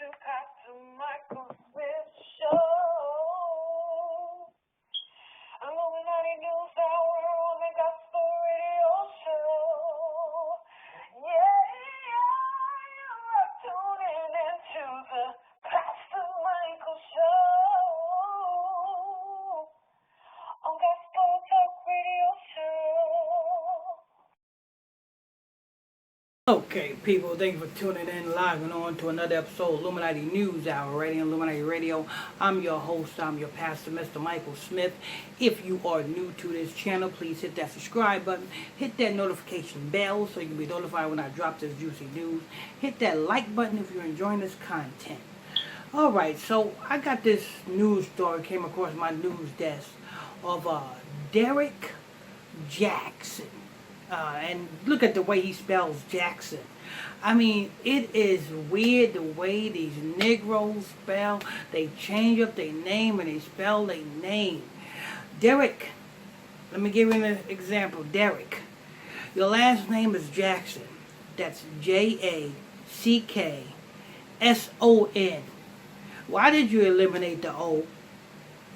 Pastor Michael Smith Show. Illuminati News Hour on the Gospel Radio Show. You're tuning into the Pastor Michael Show on Gospel Talk Radio Show. Okay, people, thank you for tuning in live and on to another episode of Illuminati News Hour, right? Illuminati Radio. I'm your host, I'm your pastor, Mr. Michael Smith. If you are new to this channel, please hit that subscribe button. Hit that notification bell so you can be notified when I drop this juicy news. Hit that like button if you're enjoying this content. Alright, so I got this news story, came across my news desk, of Derrick Jaxn. And look at the way he spells Jackson. I mean, it is weird the way these Negroes spell. They change up their name and they spell their name. Derrick, let me give you an example. Derrick, your last name is Jackson. That's Jackson. Why did you eliminate the O?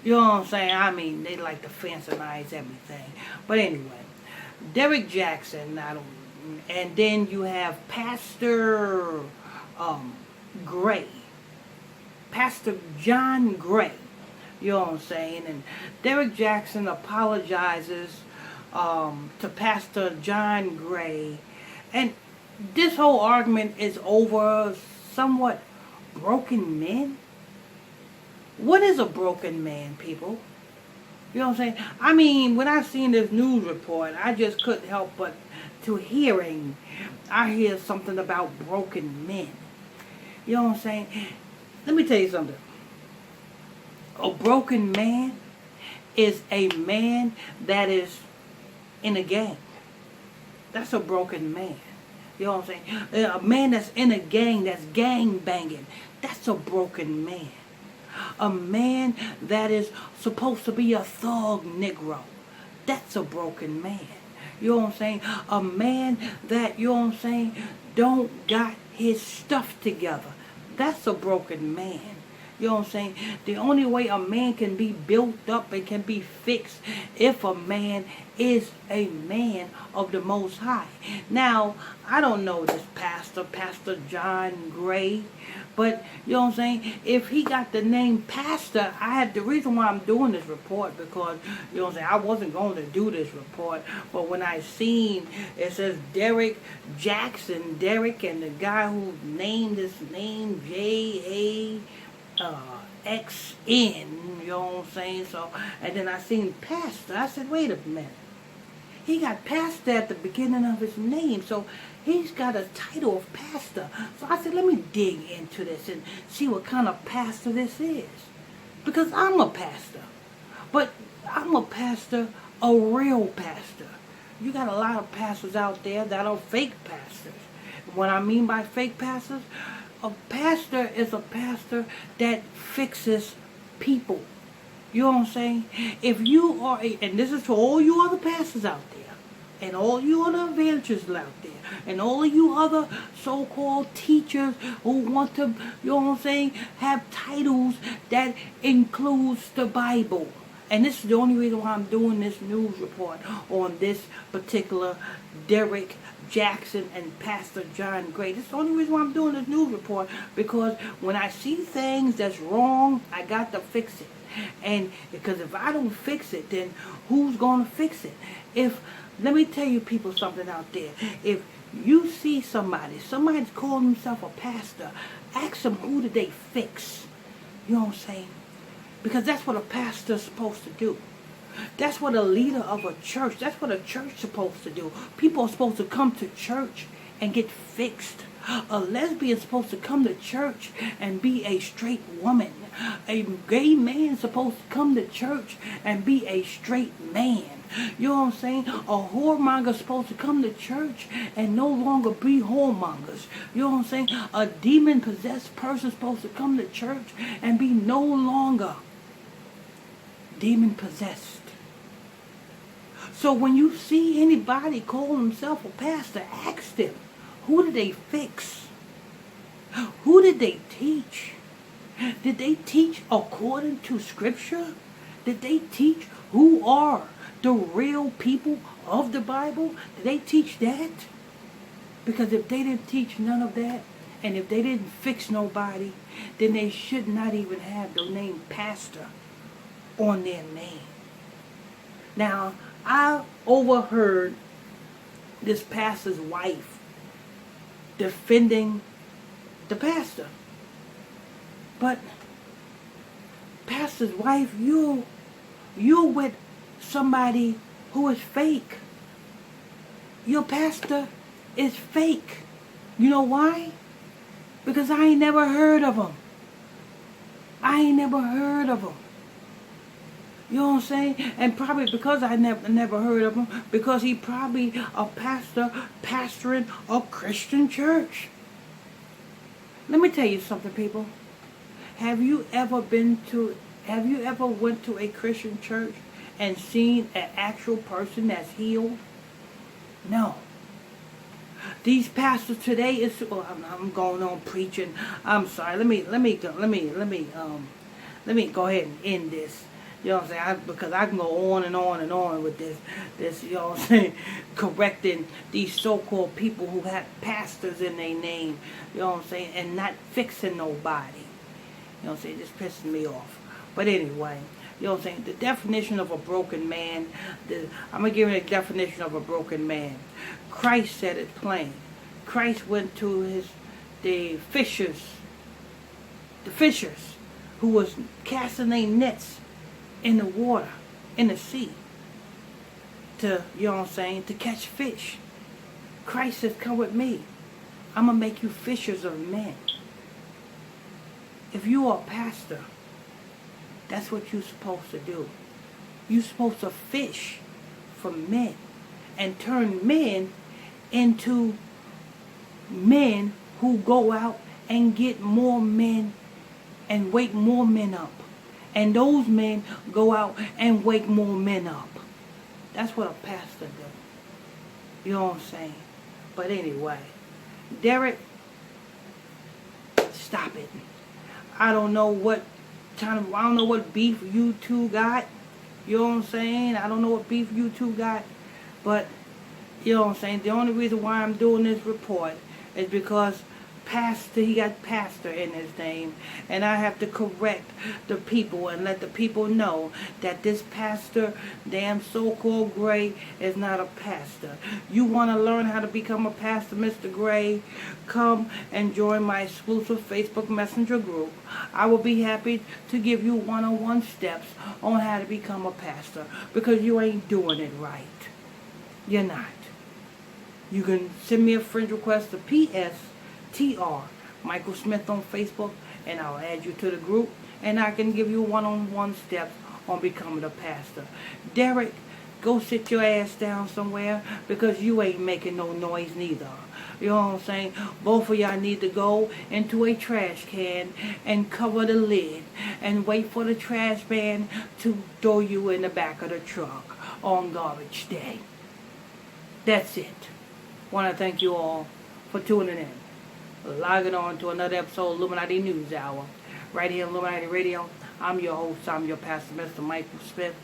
You know what I'm saying? I mean, they like to fancynize everything. But anyway. Derrick Jaxn, and then you have Pastor Gray, Pastor John Gray, you know what I'm saying, and Derrick Jaxn apologizes to Pastor John Gray, and this whole argument is over somewhat broken men. What is a broken man, people? You know what I'm saying? I mean, when I seen this news report, I just couldn't help but I hear something about broken men. You know what I'm saying? Let me tell you something. A broken man is a man that is in a gang. That's a broken man. You know what I'm saying? A man that's in a gang, that's gang banging. That's a broken man. A man that is supposed to be a thug Negro. That's a broken man. You know what I'm saying? A man that, you know what I'm saying, don't got his stuff together. That's a broken man. You know what I'm saying? The only way a man can be built up and can be fixed if a man is a man of the Most High. Now, I don't know this Pastor John Gray, but you know what I'm saying? If he got the name Pastor, the reason why I'm doing this report because, you know what I'm saying, I wasn't going to do this report, but when I seen it says Derrick Jaxn, Derrick, and the guy who named his name Jaxn, you know what I'm saying? So, and then I seen Pastor. I said, wait a minute. He got Pastor at the beginning of his name, so he's got a title of pastor. So I said, let me dig into this and see what kind of pastor this is. Because I'm a pastor. But I'm a pastor, a real pastor. You got a lot of pastors out there that are fake pastors. What I mean by fake pastors, a pastor is a pastor that fixes people. You know what I'm saying? If you are, and this is for all you other pastors out there, and all you other evangelists out there, and all of you other so-called teachers who want to, you know what I'm saying, have titles that includes the Bible. And this is the only reason why I'm doing this news report on this particular Derrick Jaxn and Pastor John Gray. This is the only reason why I'm doing this news report, because when I see things that's wrong, I got to fix it. And because if I don't fix it, then who's going to fix it? Let me tell you people something out there. If you see somebody's calling himself a pastor, ask them who did they fix. You know what I'm saying? Because that's what a pastor's supposed to do. That's what a leader of a church, that's what a church is supposed to do. People are supposed to come to church and get fixed. A lesbian is supposed to come to church and be a straight woman. A gay man is supposed to come to church and be a straight man. You know what I'm saying? A whoremonger is supposed to come to church and no longer be whoremongers. You know what I'm saying? A demon-possessed person is supposed to come to church and be no longer demon-possessed. So when you see anybody call himself a pastor, ask them, who did they fix? Who did they teach? Did they teach according to Scripture? Did they teach who are the real people of the Bible? Did they teach that? Because if they didn't teach none of that, and if they didn't fix nobody, then they should not even have the name pastor on their name. Now, I overheard this pastor's wife defending the pastor. But pastor's wife, you're with somebody who is fake. Your pastor is fake. You know why? Because I ain't never heard of him. I ain't never heard of him. You know what I'm saying? And probably because I never heard of him, because he probably a pastor pastoring a Christian church. Let me tell you something, people. Have you ever went to a Christian church and seen an actual person that's healed? No. These pastors today is. Well, I'm going on preaching. I'm sorry. Let me go ahead and end this. You know what I'm saying? Because I can go on and on and on with this, you know what I'm saying, correcting these so-called people who have pastors in their name, you know what I'm saying, and not fixing nobody. You know what I'm saying? This pisses me off. But anyway, you know what I'm saying? The definition of a broken man, I'm going to give you a definition of a broken man. Christ said it plain. Christ went to the fishers who was casting their nets in the water, in the sea, to, you know what I'm saying, to catch fish. Christ says, come with me. I'm going to make you fishers of men. If you are a pastor, that's what you're supposed to do. You're supposed to fish for men and turn men into men who go out and get more men and wake more men up. And those men go out and wake more men up. That's what a pastor does. You know what I'm saying? But anyway, Derrick, stop it. I don't know what beef you two got. You know what I'm saying? I don't know what beef you two got. But, you know what I'm saying? The only reason why I'm doing this report is because he got pastor in his name, and I have to correct the people and let the people know that this pastor, damn so-called Gray, is not a pastor. You want to learn how to become a pastor, Mr. Gray? Come and join my exclusive Facebook Messenger group. I will be happy to give you one-on-one steps on how to become a pastor, because you ain't doing it right. You're not. You can send me a friend request to PSTR Michael Smith on Facebook, and I'll add you to the group, and I can give you one-on-one steps on becoming a pastor. Derrick, go sit your ass down somewhere, because you ain't making no noise neither. You know what I'm saying? Both of y'all need to go into a trash can and cover the lid and wait for the trash man to throw you in the back of the truck on garbage day. That's it. Want to thank you all for tuning in. Logging on to another episode of Illuminati News Hour. Right here on Illuminati Radio. I'm your host. I'm your pastor, Mr. Michael Smith.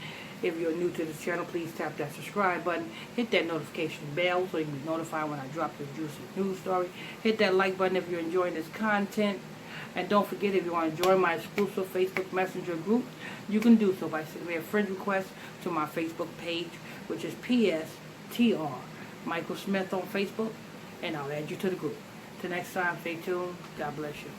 If you're new to this channel, please tap that subscribe button. Hit that notification bell so you can be notified when I drop this juicy news story. Hit that like button if you're enjoying this content. And don't forget, if you want to join my exclusive Facebook Messenger group, you can do so by sending me a friend request to my Facebook page, which is PSTR Michael Smith on Facebook, and I'll add you to the group. Till next time, stay tuned. God bless you.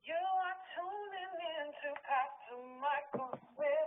You are tuning in to Pastor Michael Smith.